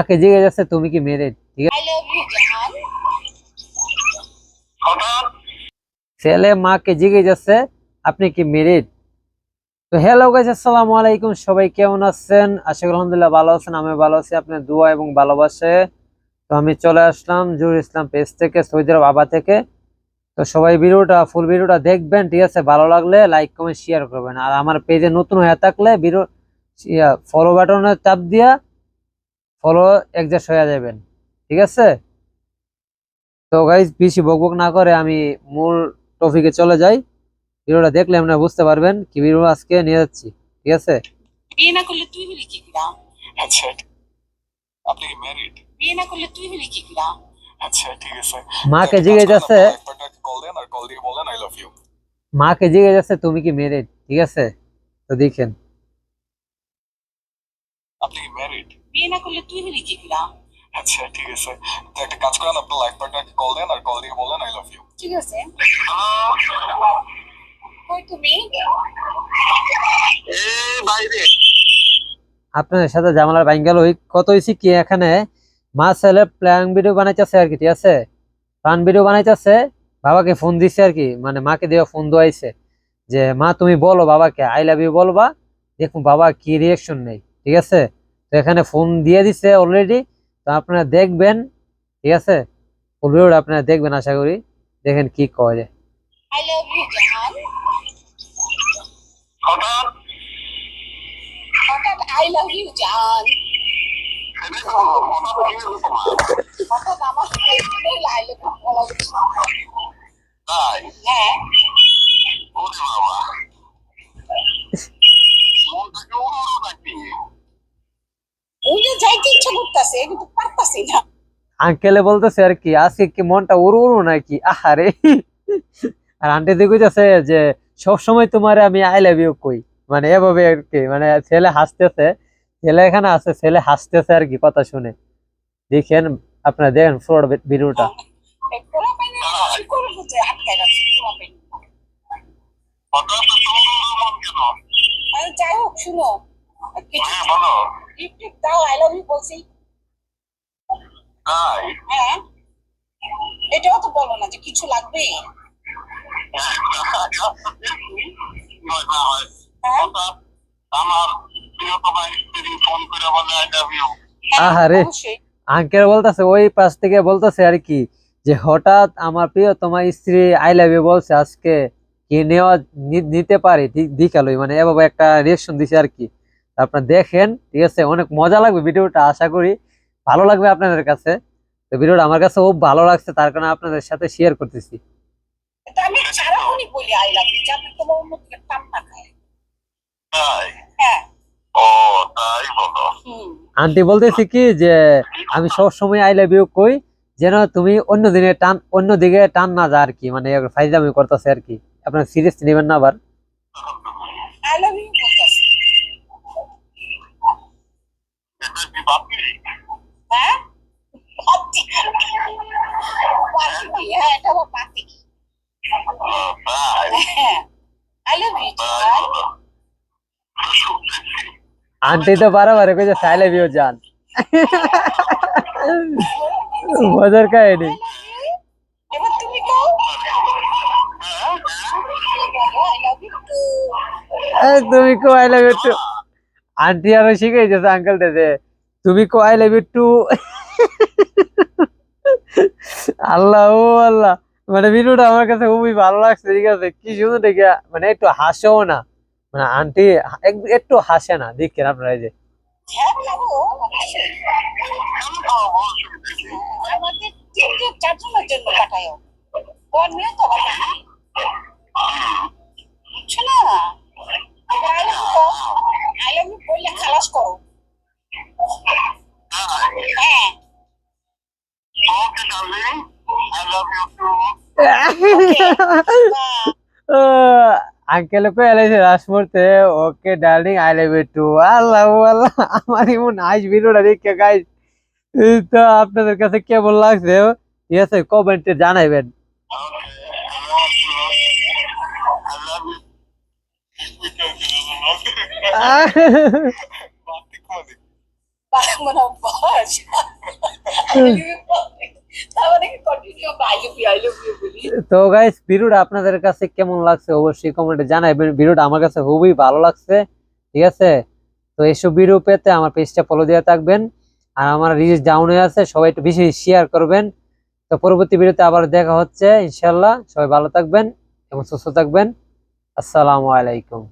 তাকে জিজ্ঞেস আছে তুমি কি ম্যারিড, ঠিক আছে? ছেলে মাকে জিজ্ঞেস আছে আপনি কি ম্যারিড। তো হ্যালো গাইস, আসসালামু আলাইকুম। সবাই কেমন আছেন? আশা করি আলহামদুলিল্লাহ ভালো আছেন। আমি ভালো আছি আপনার দোয়া এবং ভালোবাসে। তো আমি চলে আসলাম জুর ইসলাম পেজ থেকে, সৌদি আরব আবা থেকে। তো সবাই ফুল ভিডিওটা দেখবেন, ঠিক আছে? ভালো লাগলে লাইক কমেন্ট শেয়ার করবেন। আর আমার পেজে নতুন হয়ে থাকলে ভিডিও ফলো বাটনে চাপ দিয়া ফলো একজাস্ট হয়ে যাবেন, ঠিক আছে? তো গাইজ বেশি বকবক না করে আমি মূল টপিকে চলে যাই। ভিডিওটা দেখলে আপনারা বুঝতে পারবেন কি ভিডিও আজকে নিয়ে যাচ্ছি, ঠিক আছে? বিয়ে না করলে তুই হলি কি কিরা? আচ্ছা, আপনি কি ম্যারিড? বিয়ে না করলে তুই হলি কি কিরা? আচ্ছা ঠিক আছে, মাকে জিজ্ঞেস আছে কল দেন আর কল দিয়ে বলেন আই লাভ ইউ। মাকে জিজ্ঞেস আছে তুমি কি ম্যারিড, ঠিক আছে? তো দেখেন, আপনি কি ম্যারিড? বিয়ে না করলে তুই হলি কি কিরা? আচ্ছা ঠিক আছে, তো একটা কাজ করেন, আপনার লাইফ পার্টনারকে কল দেন আর কল দিয়ে বলেন আই লাভ ইউ। ঠিক আছে। কই তুমি? এই বাইরে। আপনাদের সাথে জামালার বাইন গেল কত হয়েছি কি এখানে। মা ছেলে প্ল্যান ভিডিও বানাইতেছে আর কি, ঠিক আছে? প্ল্যান ভিডিও বানাইতেছে, বাবাকে ফোন দিছে আর কি, মানে মাকে দিয়ে ফোন দোয়াইছে যে মা তুমি বলো বাবাকে আই লাভ ইউ বলবা, দেখুন বাবা কি রিয়েকশন নেই, ঠিক আছে? তো এখানে ফোন দিয়ে দিছে অলরেডি। তো আপনারা দেখবেন, ঠিক আছে? ফুল ভিডিওটা আপনারা দেখবেন, আশা করি দেখেন কি করে। আই লাভ ইউ জাহান। হঠাৎ হঠাৎ আই লাভ ইউ জাহান। হঠাৎ আমার সাথে আই লাভ ইউ বলা উচিত। তাই? হ্যাঁ। ওরে বাবা, মনটাকে উড়ো নাকি? উড়ে যাইতে ইচ্ছা করতেছে কিন্তু পারতাছি না। আঙ্কেলে বলতেছে আর কি আজকে কি মনটা উড়ু উড়ু নাকি, আহারে। আর আন্টি দেখতেছে যে সব সময় তোমারে আমি আই লাভ ইউ কই, মানে এভাবে আর কি, মানে ছেলে হাসতেছে, ছেলে এখানে আছে, ছেলে হাসতেছে আর কি কথা শুনে। দেখেন, আপনারা দেখেন পুরো ভিডিওটা। পোলা পাইনে কি করে বুঝে আটকায় রাখছে পোলা পাইনে। হঠাৎ তো মন কেন? আরে যাই হোক শুনো, হ্যাঁ বলো। একটু দাও আই লাভ ইউ বলছি। তাই? হ্যাঁ, এটাও তো বলো না যে কিছু লাগবে। আমার প্রিয়তমা স্ত্রী ফোন করে বলে আই লাভ ইউ। আহারে, আঙ্কেল বলতেছে ওই পাশ থেকে বলতেছে আর কি যে হঠাৎ আমার প্রিয় তোমার স্ত্রী আই লাভ ইউ বলছে, আজকে কি নেওয়া নিতে পারি দিকালই, মানে এভাবে একটা রিয়েকশন দিছে আর কি। আপনারা দেখেন, ঠিক আছে? অনেক মজা লাগবে ভিডিওটা, আশা করি ভালো লাগবে আপনাদের কাছে। তো ভিডিওটা আমার কাছে খুব ভালো লাগছে, তার কারণে আপনাদের সাথে শেয়ার করতেছি। এটা আমি সারাক্ষণই বলি আই লাভ ইউ, যাতে তোমার অন্য দিকে টান না খায়। তাই? হ্যাঁ। ও তাই বলো। আন্টি বলতেছি কি যে আমি সব সময় আই লাভ ইউ কই, যেন তুমি অন্যদিকে টান না যা আর কি, মানে ফাইজলামি করতেছে আর কি। আপনার সিরিয়াস নেবেন না আবার। আই লাভ ইউ বলতাছি। এটা কি বাপি? হ্যাঁ বাপি। বাপি, হ্যাঁ এটা আমার বাপি। হ্যাঁ আই লাভ ইউ জান। আন্টি তো বারবার কইছে আই লাভ ইউ জান। মজার কাহিনী। এবার তুমি কও। I love you too. তুমি কো I love you too. Aunty আরো শিখাইতেছে আঙ্কেলটা যে তুমি কো আই লাভ ইউ টু। আল্লাহ ও আল্লাহ, মানে ভিডিওটা আমার কাছে খুবই ভালো লাগছে, ঠিক আছে? কি সুন্দর দেখে, মানে একটু হাসেও না, মানে আন্টি একটু হাসে না, দেখেন আপনারা এই যে। হ্যাঁ বাবু, আমাদের তিনটে চারজনের জন্য পাঠায়ও। ওর নিয়ে তো হবে না, বুঝছো না? I love you I love you বললে খালাস করো। হ্যাঁ okay darling, I love you too. Uncle কো এলাইছে রাসমুরতে, okay darling I love you too. আল্লাহ ও আল্লাহ, আমার এমন নাইস ভিডিওটা দেখে গাইস। তো আপনাদের কাছে কেমন লাগছে, ঠিক আছে? কমেন্টে জানাইবেন। মানে বস তার মানে কি কন্টিনিউ আই লাভ ইউ বলি। তো গাইস ভিডিওটা আপনাদের কাছে কেমন লাগছে অবশ্যই কমেন্টে জানাবেন। ভিডিওটা আমার কাছে খুবই ভালো লাগছে, ঠিক আছে। তো এইসব ভিডিও পেতে আমার পেজটা ফলো দিয়ে থাকবেন। আর আমার রিচ ডাউন হয়ে আছে, সবাই একটু বেশি শেয়ার করবেন। তো পরবর্তী ভিডিওতে আবার দেখা হচ্ছে ইনশাল্লাহ। সবাই ভালো থাকবেন এবং সুস্থ থাকবেন। আসসালামু আলাইকুম।